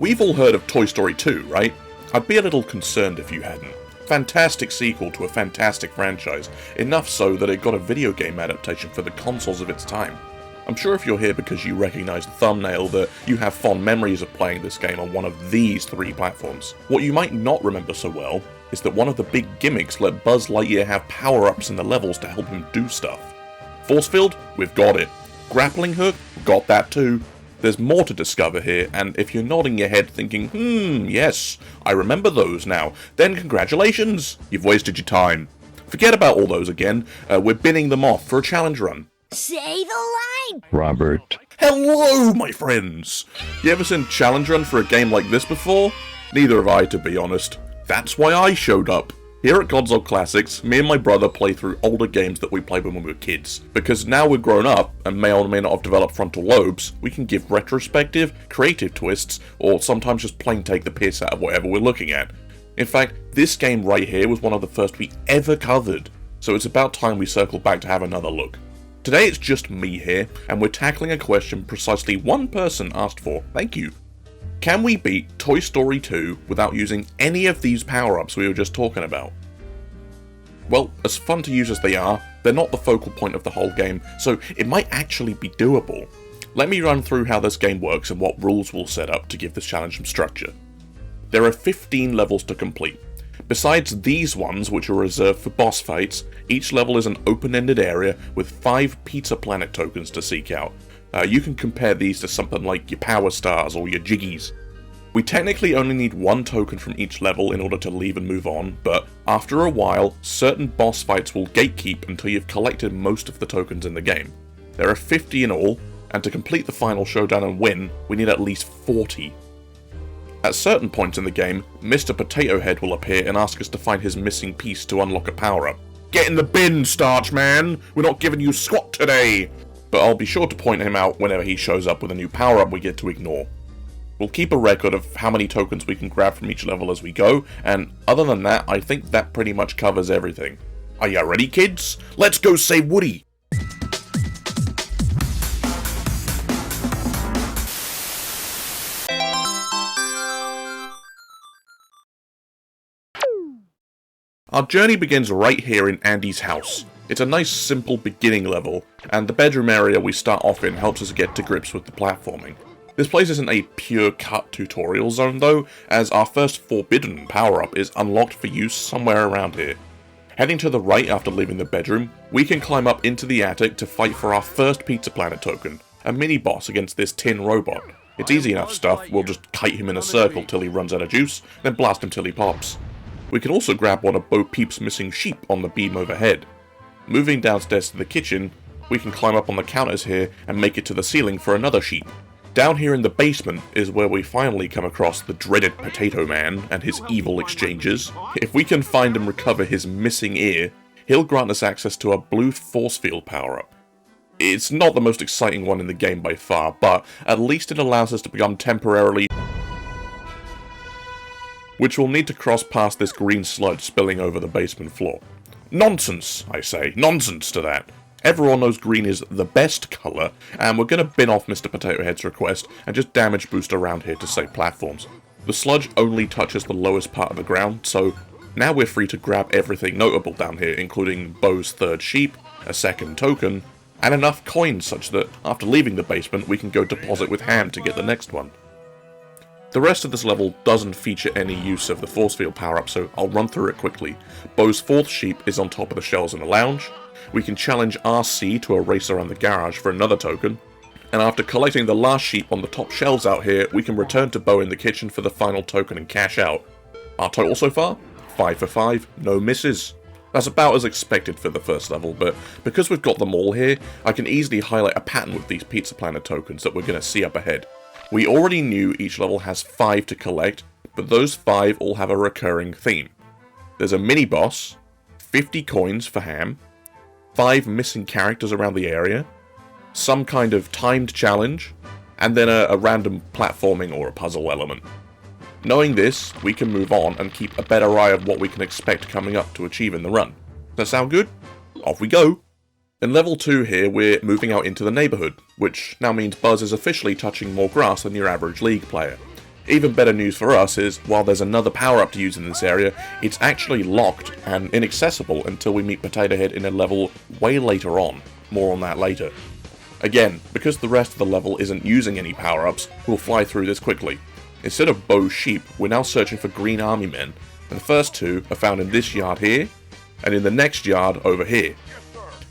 We've all heard of Toy Story 2, right? I'd be a little concerned if you hadn't. Fantastic sequel to a fantastic franchise, enough so that it got a video game adaptation for the consoles of its time. I'm sure if you're here because you recognise the thumbnail that you have fond memories of playing this game on one of these three platforms. What you might not remember so well is that one of the big gimmicks let Buzz Lightyear have power-ups in the levels to help him do stuff. Force field? We've got it. Grappling hook? Got that too. There's more to discover here, and if you're nodding your head thinking, yes, I remember those now, then congratulations, you've wasted your time. Forget about all those again, we're binning them off for a challenge run. Say the line! Robert. Hello, my friends! You ever seen challenge run for a game like this before? Neither have I, to be honest. That's why I showed up. Here at Console Classics, me and my brother play through older games that we played when we were kids. Because now we're grown up, and may or may not have developed frontal lobes, we can give retrospective, creative twists, or sometimes just plain take the piss out of whatever we're looking at. In fact, this game right here was one of the first we ever covered, so it's about time we circle back to have another look. Today it's just me here, and we're tackling a question precisely one person asked for. Thank you. Can we beat Toy Story 2 without using any of these power-ups we were just talking about? Well, as fun to use as they are, they're not the focal point of the whole game, so it might actually be doable. Let me run through how this game works and what rules we'll set up to give this challenge some structure. There are 15 levels to complete. Besides these ones, which are reserved for boss fights, each level is an open-ended area with 5 Pizza Planet tokens to seek out. You can compare these to something like your Power Stars or your Jiggies. We technically only need 1 token from each level in order to leave and move on, but after a while, certain boss fights will gatekeep until you've collected most of the tokens in the game. There are 50 in all, and to complete the final showdown and win, we need at least 40. At certain points in the game, Mr. Potato Head will appear and ask us to find his missing piece to unlock a power-up. Get in the bin, Starch Man! We're not giving you squat today! But I'll be sure to point him out whenever he shows up with a new power-up we get to ignore. We'll keep a record of how many tokens we can grab from each level as we go, and other than that, I think that pretty much covers everything. Are ya ready, kids? Let's go save Woody! Our journey begins right here in Andy's house. It's a nice simple beginning level, and the bedroom area we start off in helps us get to grips with the platforming. This place isn't a pure cut tutorial zone though, as our first forbidden power-up is unlocked for use somewhere around here. Heading to the right after leaving the bedroom, we can climb up into the attic to fight for our first Pizza Planet token, a mini-boss against this tin robot. It's easy enough stuff, we'll just kite him in a circle till he runs out of juice, then blast him till he pops. We can also grab one of Bo Peep's missing sheep on the beam overhead. Moving downstairs to the kitchen, we can climb up on the counters here and make it to the ceiling for another sheep. Down here in the basement is where we finally come across the dreaded Potato Man and his evil exchanges. If we can find and recover his missing ear, he'll grant us access to a blue force field power-up. It's not the most exciting one in the game by far, but at least it allows us to become temporarily, which will need to cross past this green sludge spilling over the basement floor. Nonsense, I say. Nonsense to that. Everyone knows green is the best colour, and we're going to bin off Mr. Potato Head's request and just damage boost around here to save platforms. The sludge only touches the lowest part of the ground, so now we're free to grab everything notable down here, including Bo's third sheep, a second token, and enough coins such that after leaving the basement we can go deposit with Ham to get the next one. The rest of this level doesn't feature any use of the force field power-up, so I'll run through it quickly. Bo's fourth sheep is on top of the shelves in the lounge. We can challenge RC to a race around the garage for another token. And after collecting the last sheep on the top shelves out here, we can return to Bo in the kitchen for the final token and cash out. Our total so far? 5 for 5, no misses. That's about as expected for the first level, but because we've got them all here, I can easily highlight a pattern with these Pizza Planet tokens that we're going to see up ahead. We already knew each level has 5 to collect, but those 5 all have a recurring theme. There's a mini-boss, 50 coins for Ham, 5 missing characters around the area, some kind of timed challenge, and then a random platforming or a puzzle element. Knowing this, we can move on and keep a better eye of what we can expect coming up to achieve in the run. Does that sound good? Off we go! In level 2 here, we're moving out into the neighbourhood, which now means Buzz is officially touching more grass than your average League player. Even better news for us is, while there's another power-up to use in this area, it's actually locked and inaccessible until we meet Potato Head in a level way later on. More on that later. Again, because the rest of the level isn't using any power-ups, we'll fly through this quickly. Instead of bow sheep, we're now searching for green army men, and the first two are found in this yard here, and in the next yard over here.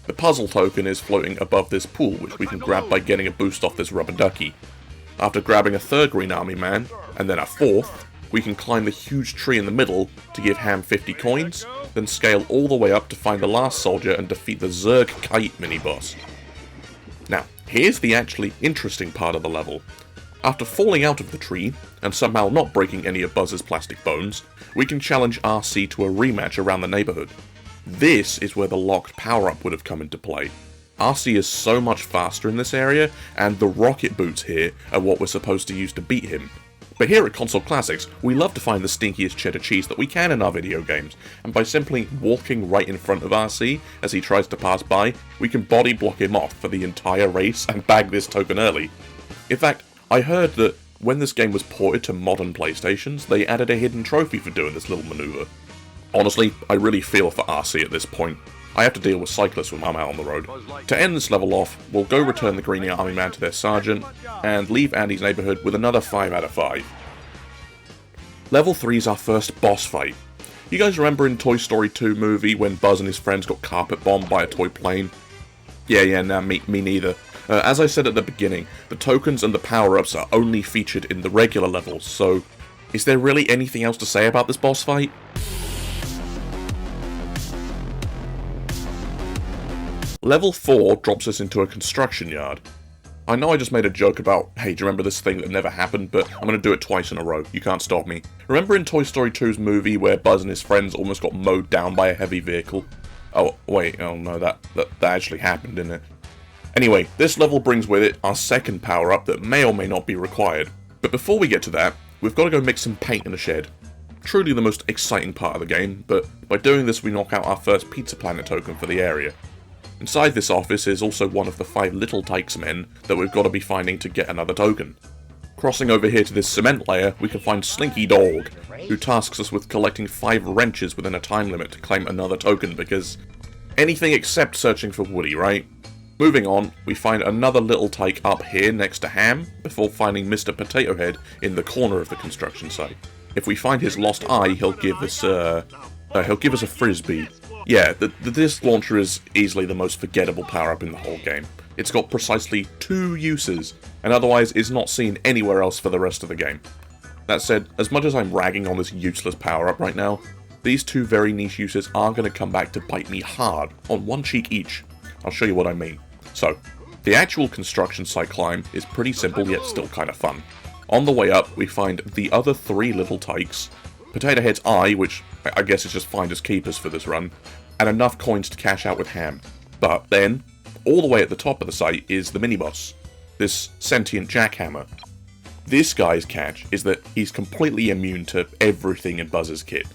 The puzzle token is floating above this pool, which we can grab by getting a boost off this rubber ducky. After grabbing a third green army man, and then a fourth, we can climb the huge tree in the middle to give Ham 50 coins, then scale all the way up to find the last soldier and defeat the Zerg Kite mini-boss. Now, here's the actually interesting part of the level. After falling out of the tree, and somehow not breaking any of Buzz's plastic bones, we can challenge RC to a rematch around the neighbourhood. This is where the locked power-up would have come into play. RC is so much faster in this area, and the rocket boots here are what we're supposed to use to beat him. But here at Console Classics, we love to find the stinkiest cheddar cheese that we can in our video games, and by simply walking right in front of RC as he tries to pass by, we can body block him off for the entire race and bag this token early. In fact, I heard that when this game was ported to modern PlayStations, they added a hidden trophy for doing this little maneuver. Honestly, I really feel for RC at this point. I have to deal with cyclists when I'm out on the road. To end this level off, we'll go return the Green Army Man to their sergeant, and leave Andy's neighbourhood with another 5 out of 5. Level 3 is our first boss fight. You guys remember in Toy Story 2 movie when Buzz and his friends got carpet bombed by a toy plane? Yeah, nah, me neither. As I said at the beginning, the tokens and the power-ups are only featured in the regular levels, so is there really anything else to say about this boss fight? Level 4 drops us into a construction yard. I know I just made a joke about, hey, do you remember this thing that never happened, but I'm going to do it twice in a row, you can't stop me. Remember in Toy Story 2's movie where Buzz and his friends almost got mowed down by a heavy vehicle? Oh, wait, oh no, that actually happened, didn't it? Anyway, this level brings with it our second power-up that may or may not be required. But before we get to that, we've got to go mix some paint in a shed. Truly the most exciting part of the game, but by doing this we knock out our first Pizza Planet token for the area. Inside this office is also one of the 5 Little Tykes men that we've got to be finding to get another token. Crossing over here to this cement layer, we can find Slinky Dog, who tasks us with collecting 5 wrenches within a time limit to claim another token because anything except searching for Woody, right? Moving on, we find another Little Tyke up here next to Ham, before finding Mr. Potato Head in the corner of the construction site. If we find his lost eye, he'll give us a frisbee. Yeah, the disc launcher is easily the most forgettable power-up in the whole game. It's got precisely 2 uses, and otherwise is not seen anywhere else for the rest of the game. That said, as much as I'm ragging on this useless power-up right now, these 2 very niche uses are going to come back to bite me hard, on one cheek each. I'll show you what I mean. So, the actual construction site climb is pretty simple yet still kind of fun. On the way up, we find the other 3 Little Tykes, Potato Head's eye, which I guess is just finders keepers for this run, and enough coins to cash out with Ham. But then, all the way at the top of the site is the mini-boss, this sentient jackhammer. This guy's catch is that he's completely immune to everything in Buzz's kit.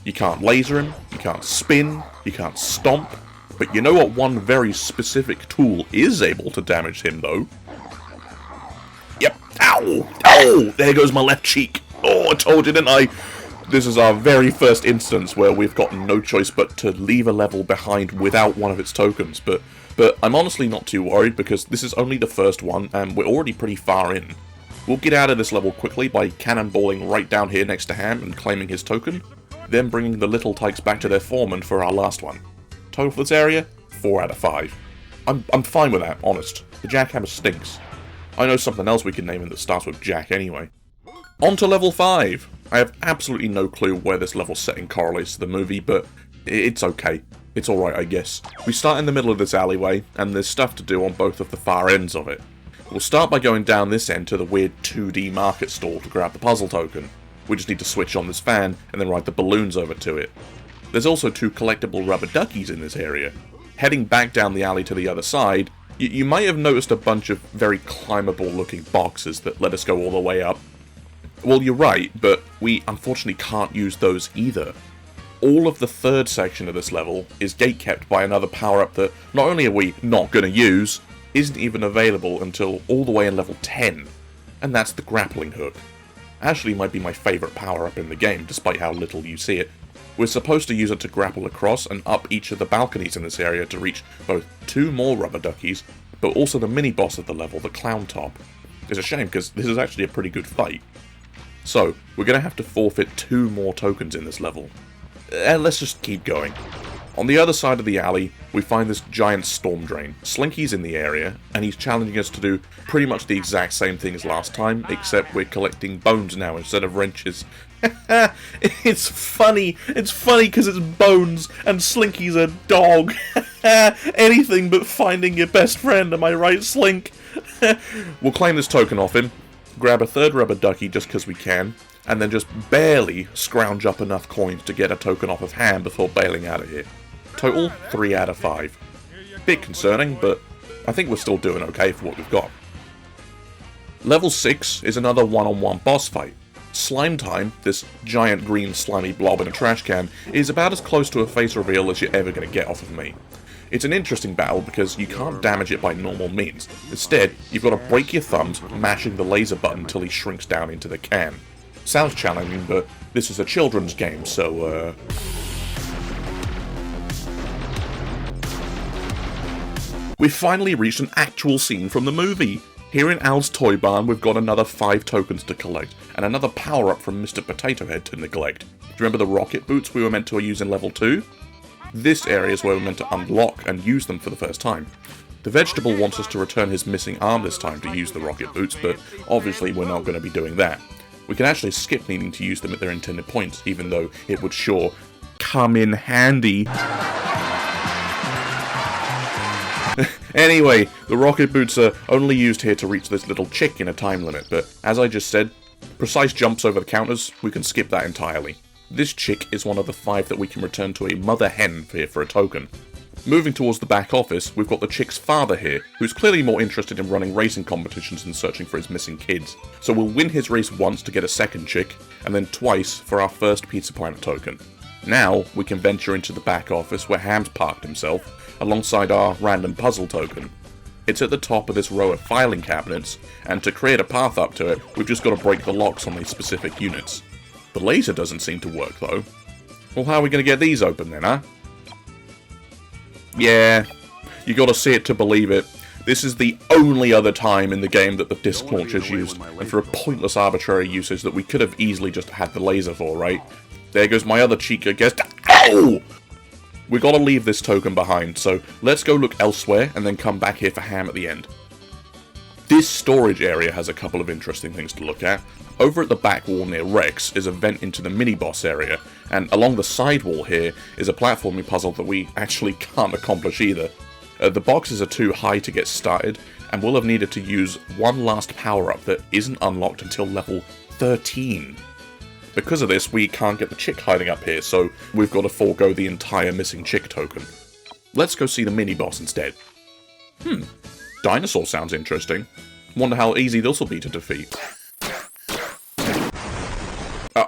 You can't laser him, you can't spin, you can't stomp, but you know what one very specific tool is able to damage him though? Yep, ow, ow, there goes my left cheek. Oh, I told you, didn't I? This is our very first instance where we've got no choice but to leave a level behind without one of its tokens, but I'm honestly not too worried because this is only the first one and we're already pretty far in. We'll get out of this level quickly by cannonballing right down here next to Ham and claiming his token, then bringing the Little Tykes back to their foreman for our last one. Total for this area? 4 out of 5. I'm fine with that, honest. The jackhammer stinks. I know something else we can name him that starts with Jack anyway. On to level 5! I have absolutely no clue where this level setting correlates to the movie, but it's okay. It's alright, I guess. We start in the middle of this alleyway, and there's stuff to do on both of the far ends of it. We'll start by going down this end to the weird 2D market stall to grab the puzzle token. We just need to switch on this fan, and then ride the balloons over to it. There's also 2 collectible rubber duckies in this area. Heading back down the alley to the other side, you might have noticed a bunch of very climbable looking boxes that let us go all the way up. Well, you're right, but we unfortunately can't use those either. All of the 3rd section of this level is gatekept by another power-up that not only are we not going to use, isn't even available until all the way in level 10, and that's the grappling hook. Actually might be my favourite power-up in the game, despite how little you see it. We're supposed to use it to grapple across and up each of the balconies in this area to reach both 2 more rubber duckies, but also the mini-boss of the level, the Clown Top. It's a shame, because this is actually a pretty good fight. So, we're going to have to forfeit 2 more tokens in this level. Let's just keep going. On the other side of the alley, we find this giant storm drain. Slinky's in the area, and he's challenging us to do pretty much the exact same thing as last time, except we're collecting bones now instead of wrenches. It's funny because it's bones, and Slinky's a dog. Anything but finding your best friend, am I right, Slink? We'll claim this token off him, grab a 3rd rubber ducky just because we can, and then just barely scrounge up enough coins to get a token off of Ham before bailing out of here. Total, 3 out of 5. Bit concerning, but I think we're still doing okay for what we've got. Level 6 is another one-on-one boss fight. Slime Time, this giant green slimy blob in a trash can, is about as close to a face reveal as you're ever going to get off of me. It's an interesting battle because you can't damage it by normal means. Instead, you've got to break your thumbs mashing the laser button until he shrinks down into the can. Sounds challenging, but this is a children's game, so We've finally reached an actual scene from the movie! Here in Al's Toy Barn, we've got another 5 tokens to collect, and another power-up from Mr. Potato Head to neglect. Do you remember the rocket boots we were meant to use in level 2? This area is where we're meant to unlock and use them for the first time. The vegetable wants us to return his missing arm this time to use the rocket boots, but obviously we're not going to be doing that. We can actually skip needing to use them at their intended points, even though it would sure come in handy. Anyway, the rocket boots are only used here to reach this little chick in a time limit, but as I just said, precise jumps over the counters, we can skip that entirely. This chick is one of the 5 that we can return to a mother hen here for a token. Moving towards the back office, we've got the chick's father here, who's clearly more interested in running racing competitions than searching for his missing kids. So we'll win his race once to get a second chick, and then twice for our first Pizza Planet token. Now, we can venture into the back office where Ham's parked himself, alongside our random puzzle token. It's at the top of this row of filing cabinets, and to create a path up to it, we've just got to break the locks on these specific units. The laser doesn't seem to work though. Well, how are we going to get these open then, huh? Yeah, you gotta see it to believe it. This is the only other time in the game that the disc launcher's used, and for a pointless arbitrary usage that we could have easily just had the laser for, right? There goes my other cheek, I guess. Ow! We gotta leave this token behind, so let's go look elsewhere and then come back here for Ham at the end. This storage area has a couple of interesting things to look at. Over at the back wall near Rex is a vent into the mini-boss area, and along the side wall here is a platforming puzzle that we actually can't accomplish either. The boxes are too high to get started, and we'll have needed to use one last power-up that isn't unlocked until level 13. Because of this, we can't get the chick hiding up here, so we've got to forego the entire missing chick token. Let's go see the mini-boss instead. Dinosaur sounds interesting. Wonder how easy this will be to defeat.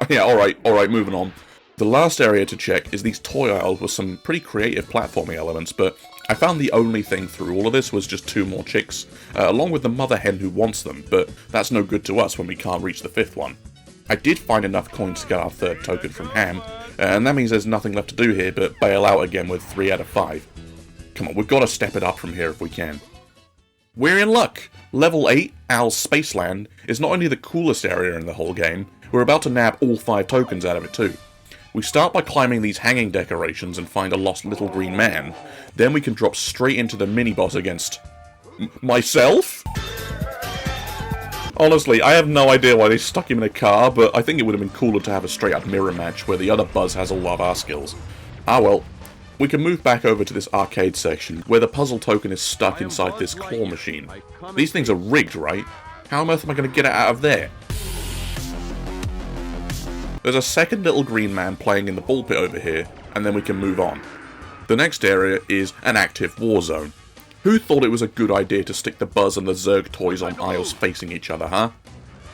Yeah, alright, moving on. The last area to check is these toy aisles with some pretty creative platforming elements, but I found the only thing through all of this was just 2 more chicks, along with the mother hen who wants them, but that's no good to us when we can't reach the 5th one. I did find enough coins to get our 3rd token from Ham, and that means there's nothing left to do here but bail out again with 3 out of 5. Come on, we've got to step it up from here if we can. We're in luck! Level 8, Al's Spaceland, is not only the coolest area in the whole game, we're about to nab all 5 tokens out of it too. We start by climbing these hanging decorations and find a lost little green man, then we can drop straight into the mini-boss against... myself? Honestly, I have no idea why they stuck him in a car, but I think it would have been cooler to have a straight-up mirror match where the other Buzz has all of our skills. Ah well. We can move back over to this arcade section, where the puzzle token is stuck inside this claw machine. These things are rigged, right? How on earth am I going to get it out of there? There's a second little green man playing in the ball pit over here, and then we can move on. The next area is an active war zone. Who thought it was a good idea to stick the Buzz and the Zurg toys on aisles facing each other, huh?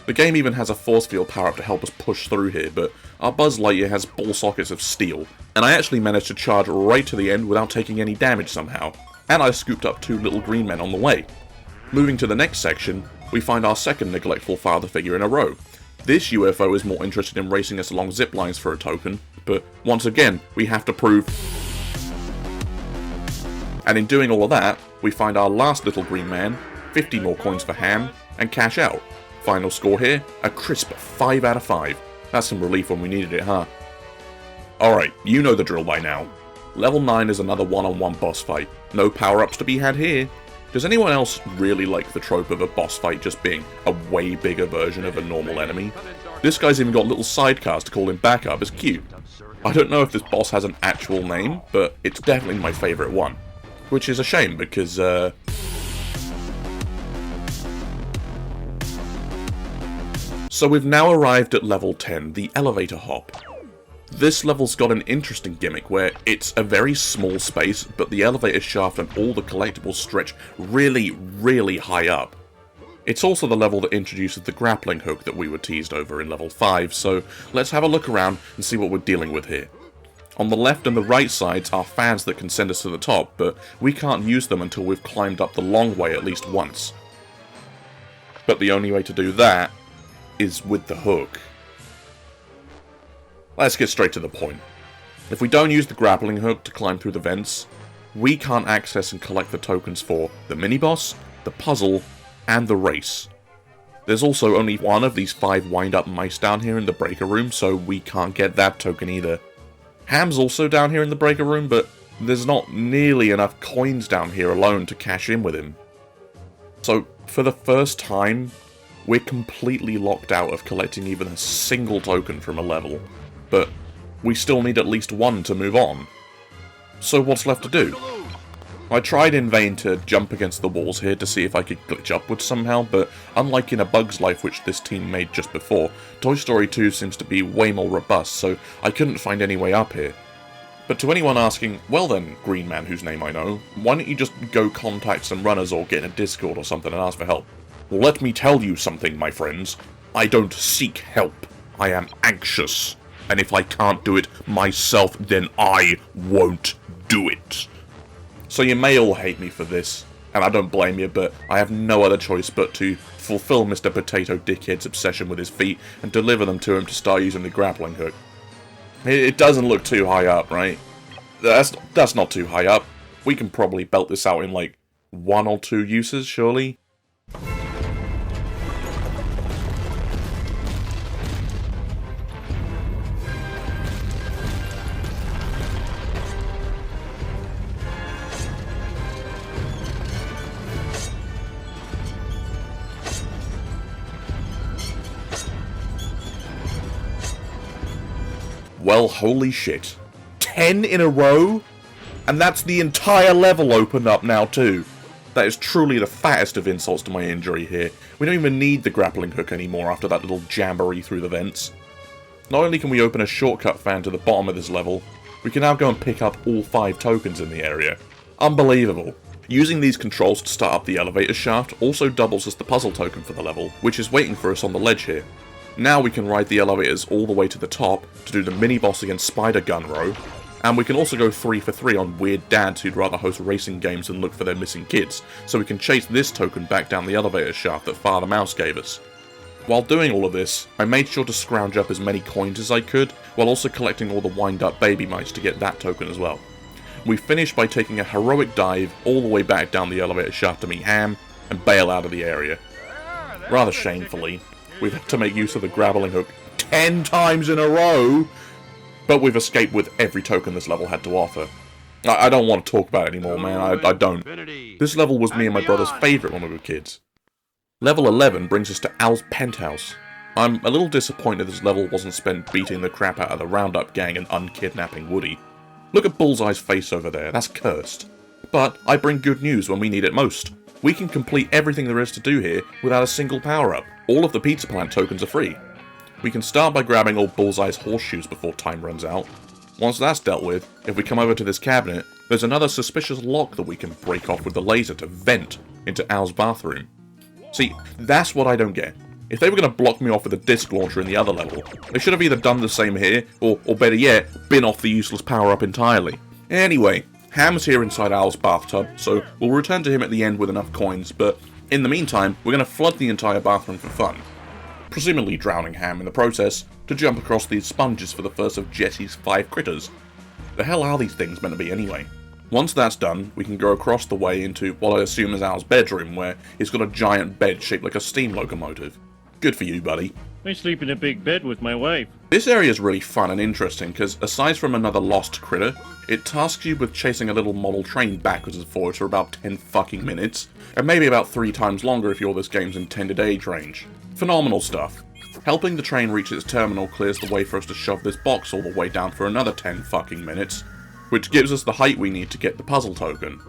The game even has a force field power-up to help us push through here, but our Buzz Lightyear has ball sockets of steel, and I actually managed to charge right to the end without taking any damage somehow, and I scooped up 2 little green men on the way. Moving to the next section, we find our second neglectful father figure in a row. This UFO is more interested in racing us along zip lines for a token, but once again, we have to prove... And in doing all of that, we find our last little green man, 50 more coins for Ham, and cash out. Final score here, a crisp 5 out of 5. That's some relief when we needed it, huh? Alright, you know the drill by now. Level 9 is another one-on-one boss fight. No power-ups to be had here. Does anyone else really like the trope of a boss fight just being a way bigger version of a normal enemy? This guy's even got little sidecars to call him back up, it's cute. I don't know if this boss has an actual name, but it's definitely my favourite one. Which is a shame, because, So we've now arrived at level 10, the elevator hop. This level's got an interesting gimmick where it's a very small space, but the elevator shaft and all the collectibles stretch really, really high up. It's also the level that introduces the grappling hook that we were teased over in level 5, so let's have a look around and see what we're dealing with here. On the left and the right sides are fans that can send us to the top, but we can't use them until we've climbed up the long way at least once. But the only way to do that is with the hook. Let's get straight to the point. If we don't use the grappling hook to climb through the vents, we can't access and collect the tokens for the mini-boss, the puzzle, and the race. There's also only one of these 5 wind-up mice down here in the breaker room, so we can't get that token either. Ham's also down here in the breaker room, but there's not nearly enough coins down here alone to cash in with him. So, for the first time, we're completely locked out of collecting even a single token from a level. But we still need at least one to move on. So what's left to do? I tried in vain to jump against the walls here to see if I could glitch upwards somehow, but unlike in A Bug's Life, which this team made just before, Toy Story 2 seems to be way more robust, so I couldn't find any way up here. But to anyone asking, well then, green man whose name I know, why don't you just go contact some runners or get in a Discord or something and ask for help? Well, let me tell you something, my friends. I don't seek help. I am anxious. And if I can't do it myself, then I won't do it. So you may all hate me for this, and I don't blame you, but I have no other choice but to fulfill Mr. Potato Dickhead's obsession with his feet and deliver them to him to start using the grappling hook. It doesn't look too high up, right? That's not too high up. We can probably belt this out in like 1 or 2 uses, surely? Well, holy shit. 10 in a row? And that's the entire level opened up now too. That is truly the fattest of insults to my injury here. We don't even need the grappling hook anymore after that little jamboree through the vents. Not only can we open a shortcut fan to the bottom of this level, we can now go and pick up all 5 tokens in the area. Unbelievable. Using these controls to start up the elevator shaft also doubles as the puzzle token for the level, which is waiting for us on the ledge here. Now we can ride the elevators all the way to the top to do the mini-boss against Spider Gun Row, and we can also go 3 for 3 on weird dads who'd rather host racing games than look for their missing kids, so we can chase this token back down the elevator shaft that Father Mouse gave us. While doing all of this, I made sure to scrounge up as many coins as I could, while also collecting all the wind-up baby mice to get that token as well. We finished by taking a heroic dive all the way back down the elevator shaft to meet Ham, and bail out of the area. Rather shamefully, we've had to make use of the grappling hook 10 times in a row, but we've escaped with every token this level had to offer. I don't want to talk about it anymore, man, I don't. This level was me and my brother's favourite when we were kids. Level 11 brings us to Al's penthouse. I'm a little disappointed this level wasn't spent beating the crap out of the Roundup gang and unkidnapping Woody. Look at Bullseye's face over there, that's cursed. But I bring good news when we need it most. We can complete everything there is to do here without a single power-up. All of the Pizza Plant tokens are free. We can start by grabbing all Bullseye's horseshoes before time runs out. Once that's dealt with, if we come over to this cabinet, there's another suspicious lock that we can break off with the laser to vent into Al's bathroom. See, that's what I don't get. If they were going to block me off with a disc launcher in the other level, they should have either done the same here, or better yet, bin off the useless power-up entirely. Anyway, Ham's here inside Al's bathtub, so we'll return to him at the end with enough coins, but in the meantime, we're going to flood the entire bathroom for fun. presumably drowning Ham in the process, to jump across these sponges for the first of Jesse's 5 critters. The hell are these things meant to be anyway? Once that's done, we can go across the way into what I assume is Al's bedroom, where he's got a giant bed shaped like a steam locomotive. Good for you, buddy. I sleep in a big bed with my wife. This area is really fun and interesting because, aside from another lost critter, it tasks you with chasing a little model train backwards and forwards for about 10 fucking minutes, and maybe about 3 times longer if you're this game's intended age range. Phenomenal stuff. Helping the train reach its terminal clears the way for us to shove this box all the way down for another 10 fucking minutes, which gives us the height we need to get the puzzle token.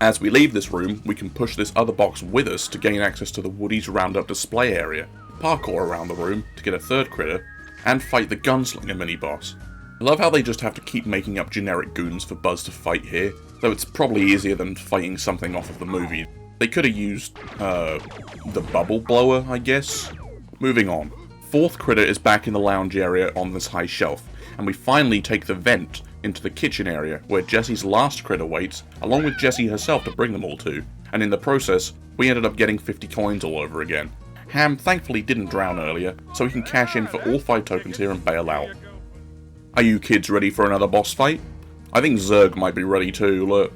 As we leave this room, we can push this other box with us to gain access to the Woody's Roundup display area, parkour around the room to get a 3rd critter, and fight the gunslinger mini-boss. I love how they just have to keep making up generic goons for Buzz to fight here, though it's probably easier than fighting something off of the movie. They could have used, the bubble blower, I guess? Moving on. 4th critter is back in the lounge area on this high shelf, and we finally take the vent into the kitchen area, where Jessie's last critter waits, along with Jessie herself to bring them all to, and in the process, we ended up getting 50 coins all over again. Ham thankfully didn't drown earlier, so we can cash in for all 5 tokens here and bail out. Are you kids ready for another boss fight? I think Zurg might be ready too, look.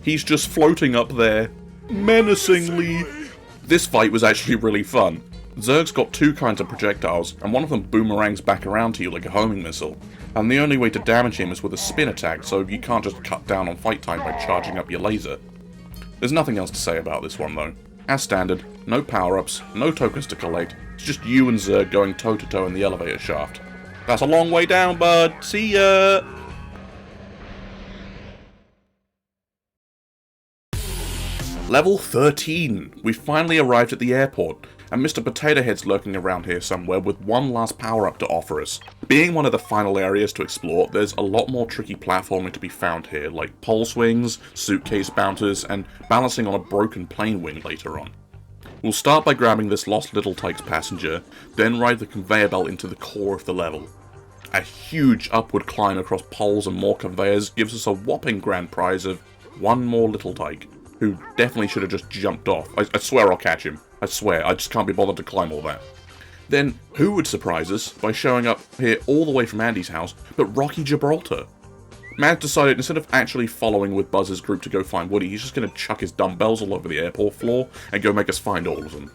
He's just floating up there, menacingly. This fight was actually really fun. Zurg's got 2 kinds of projectiles, and one of them boomerangs back around to you like a homing missile. And the only way to damage him is with a spin attack, so you can't just cut down on fight time by charging up your laser. There's nothing else to say about this one though. As standard, no power-ups, no tokens to collect, it's just you and Zurg going toe-to-toe in the elevator shaft. That's a long way down, bud! See ya! Level 13! We've finally arrived at the airport, and Mr. Potato Head's lurking around here somewhere with one last power-up to offer us. Being one of the final areas to explore, there's a lot more tricky platforming to be found here, like pole swings, suitcase bounters, and balancing on a broken plane wing later on. We'll start by grabbing this lost Little Tikes passenger, then ride the conveyor belt into the core of the level. A huge upward climb across poles and more conveyors gives us a whopping grand prize of one more Little Tike, who definitely should have just jumped off. I swear I'll catch him. I swear, I just can't be bothered to climb all that. Then, who would surprise us by showing up here all the way from Andy's house, but Rocky Gibraltar? Matt decided instead of actually following with Buzz's group to go find Woody, he's just going to chuck his dumbbells all over the airport floor and go make us find all of them.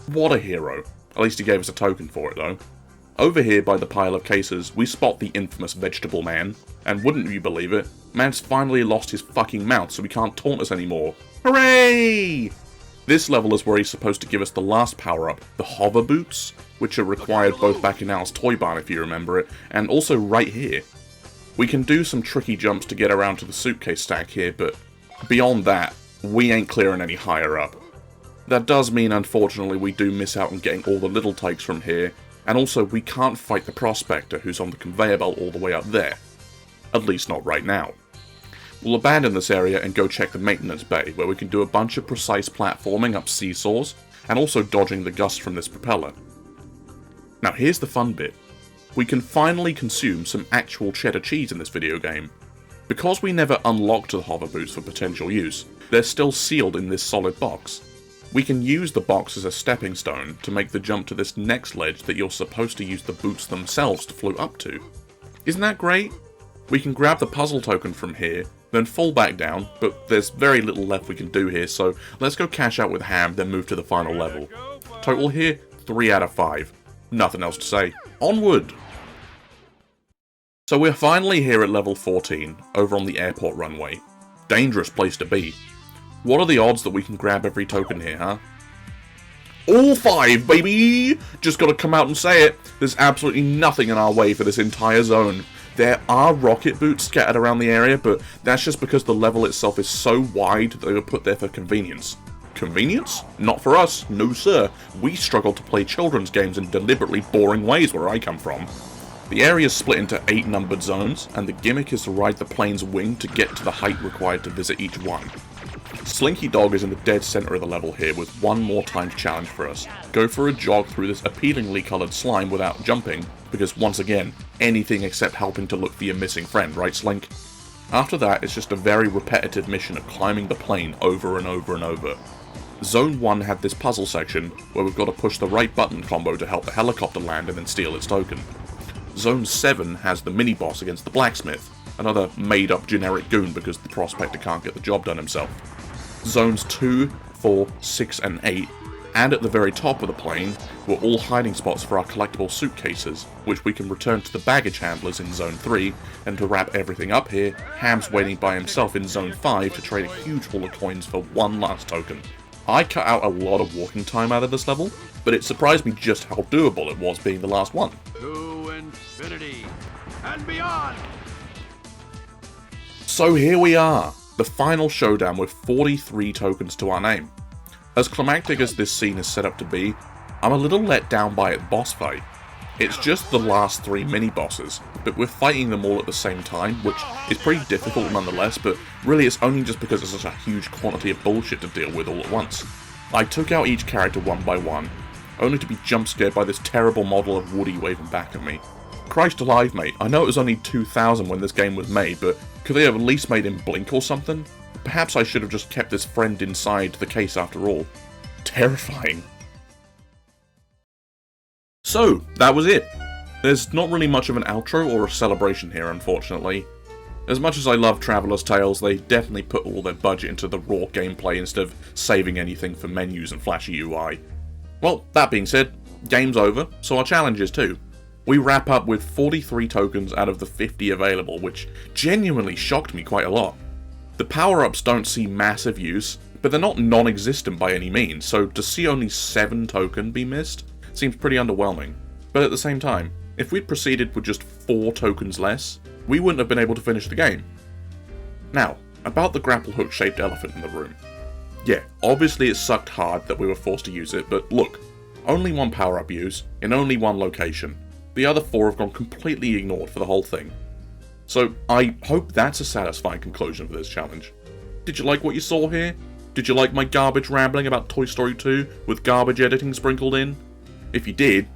What a hero. At least he gave us a token for it though. Over here by the pile of cases, we spot the infamous Vegetable Man, and wouldn't you believe it, Man's finally lost his fucking mouth so he can't taunt us anymore. Hooray! This level is where he's supposed to give us the last power-up, the hover boots, which are required both back in Al's toy barn if you remember it, and also right here. We can do some tricky jumps to get around to the suitcase stack here, but beyond that, we ain't clearing any higher up. That does mean, unfortunately, we do miss out on getting all the Little Tikes from here, and also we can't fight the Prospector who's on the conveyor belt all the way up there. At least not right now. We'll abandon this area and go check the maintenance bay, where we can do a bunch of precise platforming up seesaws, and also dodging the gust from this propeller. Now here's the fun bit. We can finally consume some actual cheddar cheese in this video game. Because we never unlocked the hover boots for potential use, they're still sealed in this solid box. We can use the box as a stepping stone to make the jump to this next ledge that you're supposed to use the boots themselves to float up to. Isn't that great? We can grab the puzzle token from here, then fall back down, but there's very little left we can do here, so let's go cash out with Ham, then move to the final level. Total here, 3 out of 5. Nothing else to say. Onward! So we're finally here at level 14, over on the airport runway. Dangerous place to be. What are the odds that we can grab every token here, huh? All 5, baby! Just gotta come out and say it. There's absolutely nothing in our way for this entire zone. There are rocket boots scattered around the area, but that's just because the level itself is so wide that they were put there for convenience. Convenience? Not for us, no sir. We struggle to play children's games in deliberately boring ways where I come from. The area is split into 8 numbered zones, and the gimmick is to ride the plane's wing to get to the height required to visit each one. Slinky Dog is in the dead center of the level here with one more timed challenge for us. Go for a jog through this appealingly coloured slime without jumping, because once again, anything except helping to look for your missing friend, right Slink? After that, it's just a very repetitive mission of climbing the plane over and over and over. Zone 1 had this puzzle section where we've got to push the right button combo to help the helicopter land and then steal its token. Zone 7 has the mini-boss against the blacksmith, another made-up generic goon because the prospector can't get the job done himself. Zones 2, 4, 6 and 8, and at the very top of the plane, were all hiding spots for our collectible suitcases, which we can return to the baggage handlers in Zone 3, and to wrap everything up here, Ham's waiting by himself in Zone 5 to trade a huge haul of coins for one last token. I cut out a lot of walking time out of this level, but it surprised me just how doable it was being the last one. To infinity and beyond! So here we are, the final showdown with 43 tokens to our name. As climactic as this scene is set up to be, I'm a little let down by its boss fight. It's just the last 3 mini-bosses, but we're fighting them all at the same time, which is pretty difficult nonetheless, but really it's only just because there's such a huge quantity of bullshit to deal with all at once. I took out each character one by one, only to be jump scared by this terrible model of Woody waving back at me. Christ alive, mate, I know it was only 2000 when this game was made, but could they have at least made him blink or something? Perhaps I should have just kept this friend inside the case after all. Terrifying. So, that was it. There's not really much of an outro or a celebration here, unfortunately. As much as I love Traveller's Tales, they definitely put all their budget into the raw gameplay instead of saving anything for menus and flashy UI. Well, that being said, game's over, so our challenge is too. We wrap up with 43 tokens out of the 50 available, which genuinely shocked me quite a lot. The power-ups don't see massive use, but they're not non-existent by any means, so to see only 7 tokens be missed seems pretty underwhelming. But at the same time, if we'd proceeded with just 4 tokens less, we wouldn't have been able to finish the game. Now, about the grapple hook shaped elephant in the room. Yeah, obviously it sucked hard that we were forced to use it, but look, only 1 power-up use, in only 1 location. The other 4 have gone completely ignored for the whole thing. So I hope that's a satisfying conclusion for this challenge. Did you like what you saw here? Did you like my garbage rambling about Toy Story 2 with garbage editing sprinkled in? If you did,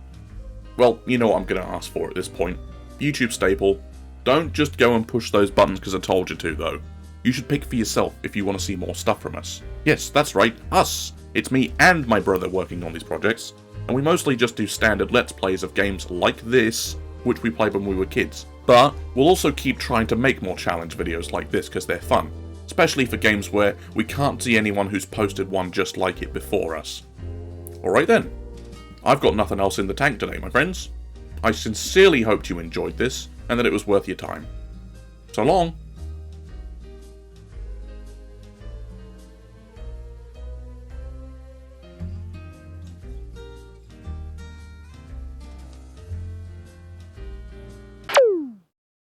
well, you know what I'm going to ask for at this point. YouTube staple, don't just go and push those buttons because I told you to though. You should pick for yourself if you want to see more stuff from us. Yes, that's right, us! It's me and my brother working on these projects, and we mostly just do standard Let's Plays of games like this, which we played when we were kids. But we'll also keep trying to make more challenge videos like this because they're fun, especially for games where we can't see anyone who's posted one just like it before us. Alright then, I've got nothing else in the tank today, my friends. I sincerely hoped you enjoyed this, and that it was worth your time. So long!